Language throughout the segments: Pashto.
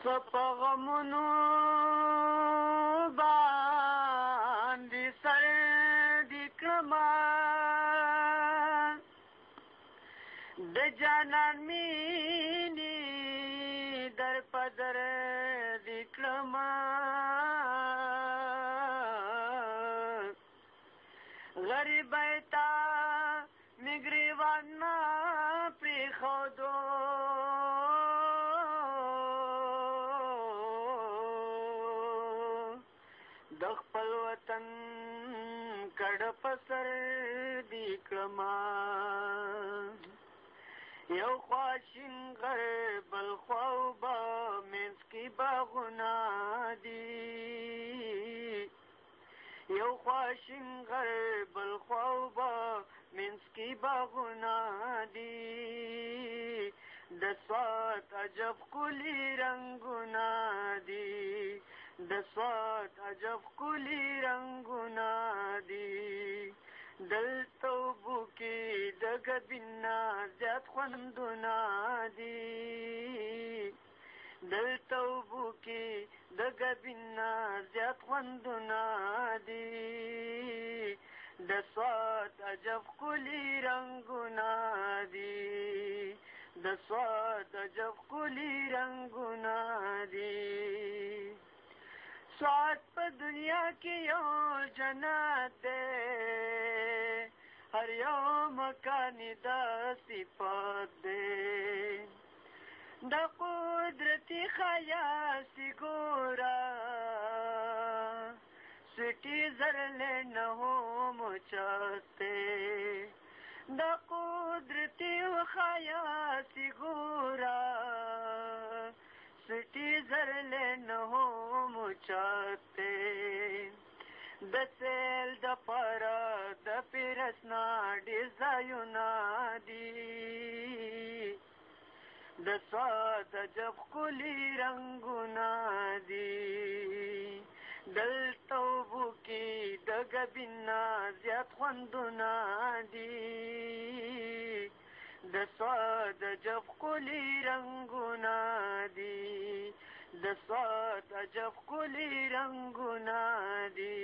سپغمونو باندې سر دي کړما د جانان مینې در پدر دي کړما غریبۍ تا مې ګریوان نه پرېښودو د خپل وطن کډه په سر دي کړما یو خوا شین غر بل خوا اوبه منځ کې باغونه دي یو خوا شین غر بل خوا اوبه منځ کې باغونه دي د سوات عجب ښکلي رنګونه دي د سوات عجب ښکلي رنګونه دي دلته اوبو کې د ګبین نه زیات خوندونه دي دلته اوبو کې د ګبین نه زیات خوندونه دي د سوات عجب ښکلي رنګونه دي د سوات عجب ښکلي رنګونه دي سوات په دنیا کې یو جنت دی هر یو مکان د صفات دی د قدرتي خیاسي ګوره سټي زرلینډ هم چاته د قدرتي خیاسي ګوره سټي زرلینډ هم چاته د سیل د پاره د پیرسنا ډېر ځایونه دي د سوات عجب ښکلي رنګونه دي دلته اوبو کې د ګبین نه زیات خوندونه دي د سوات عجب ښکلي رنګونه دي د سوات عجب ښکلي رنګونه دي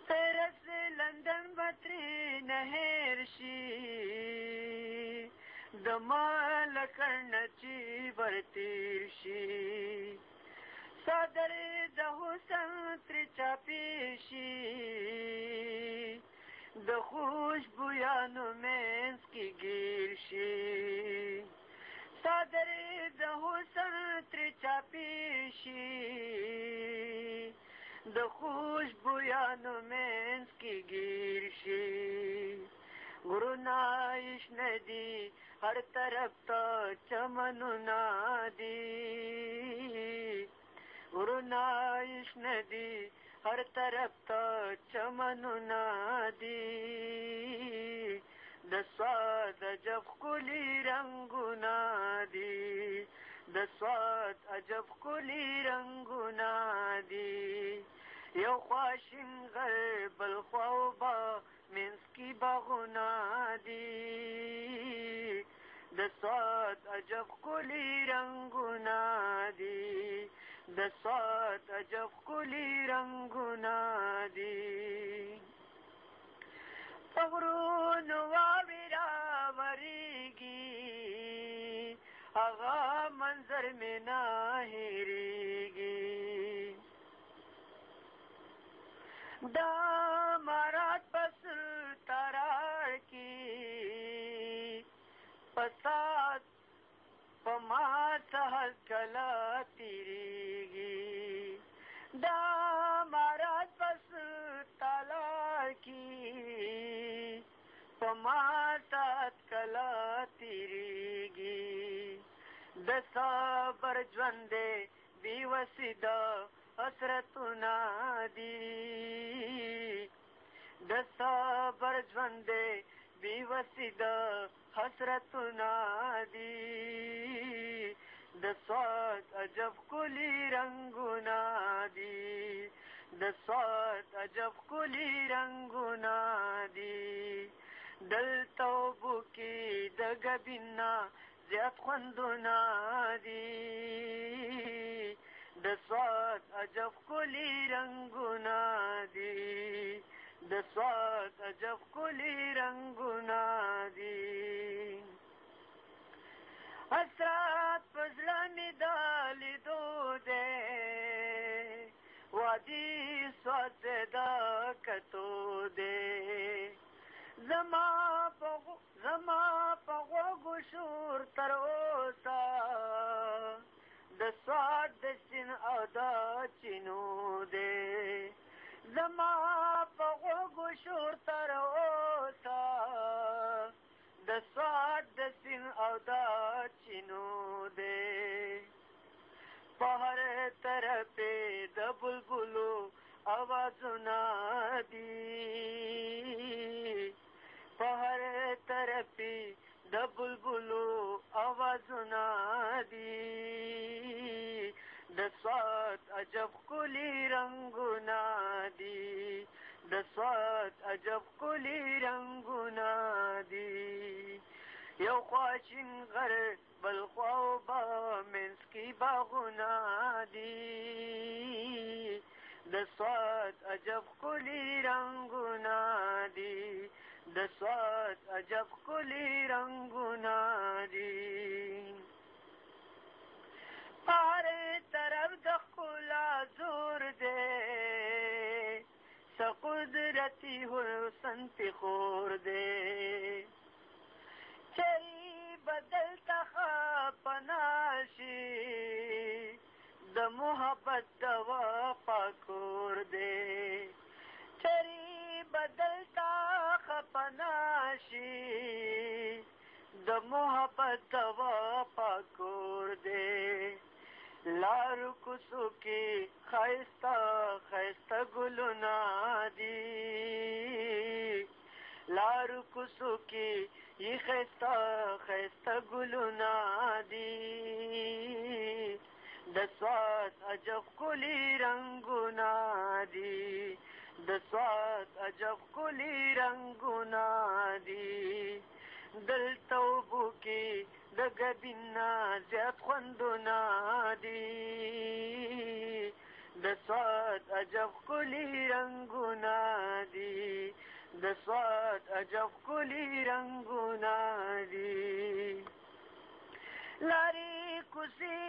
پیرس لندن به ترېنه هېر شي د مالکړ نه چې ورتېر شي صدر د حسن ترې چاپې شي د خوشبویانو منځ کې ګیر شي صدر د حسن ترې چاپې شي د خوشبویانو منځ کې ګیر شي غرونه شنه دي هر طرف ته چمنونه دي غرونه شنه دي هر طرف ته چمنونه دي د سوات عجب ښکلي رنګونه دي د سوات عجب ښکلي رنګونه دي یو خوا شین غر بل خوا اوبه منځ کې باغونه دي د سوات عجب ښکلي رنګونه دي د سوات عجب ښکلي رنګونه دي په غرونو واورې راورېږي هغه منظر مې نه هېرېږي دا مارات پسل ترار کی پسات پما سهل کلا تیریگی دا مارات پسل تالار کی پما سهل کلا تیریگی د صبر ژوندې بې وسیده حسرتونه دي د صبر ژوندې بې وسیده حسرتونه دي د سوات عجب ښکلي رنګونه دي د سوات عجب ښکلي رنګونه دي دلته اوبو کې د ګبین نه زیات خوندونه دي د سوات عجب ښکلي رنګونه دي د سوات عجب ښکلي رنګونه دي حسرت په زړه مې د لیدو دی وادي سوات ته د کتو دی زما په غوږو شور تر اوسه د سوات د سیند او د چینو دی زما په غوږو شور تر اوسه د سوات د سیند او د چینو دی په هر طرف د بلبلو آوازونه دي په هر طرف د بلبلو آوازونه دي د سوات عجب ښکلي رنګونه دي د سوات عجب ښکلي رنګونه دي یو خوا شین غر بل خوا اوبه منځ کې باغونه دي د سوات عجب ښکلي رنګونه دي د سوات عجب ښکلي رنګونه دي هر طرف د ښکلا زور دی څه قدرتي حسن پې خور دی چری بدل څخه پناه شي د محبت د وفا کور دی چری بدل څخه پناه شي د محبت د وفا کور دی لارو کوڅو کې ښایسته ښایسته ګلونه دي لارو کوڅو کې یې ښایسته ښایسته ګلونه دي د سوات عجب ښکلي رنګونه دي د سوات عجب ښکلي رنګونه دي دلته اوبو کې د ګبین نه زیات خوندونه دي د سوات عجب ښکلي رنګونه دي د سوات عجب ښکلي رنګونه دي لارې کوڅې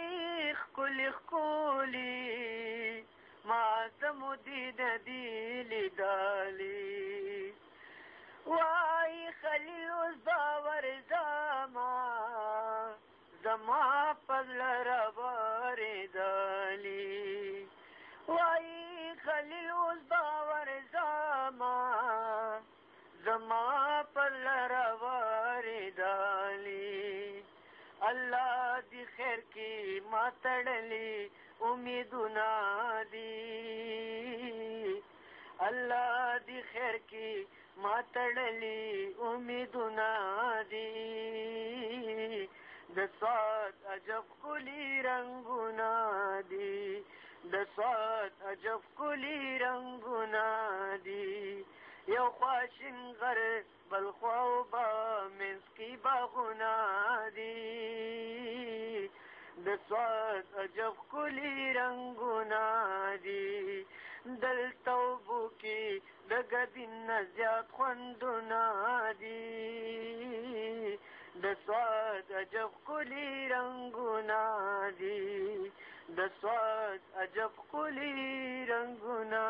ښکلي ښکلي ما ته مو دیده دي لیدلي وای خلیل اوس به ورځمه زما په زړه راورېدلي وای خلیل اوس به ورځمه زما په زړه راورېدلي الله دې خیر کې ما تړلي امیدونه دي الله دې خیر کې ما تړلي امیدونه دي د سوات عجب ښکلي رنګونه دي د سوات عجب ښکلي رنګونه دي یو خوا شین غر بل خوا اوبه منځ کې باغونه دي د سوات عجب ښکلي رنګونه دي دلته اوبو کې د ګبین نه زیات خوندونه دي د سوات عجب ښکلي رنګونه دي د سوات عجب ښکلي رنګونه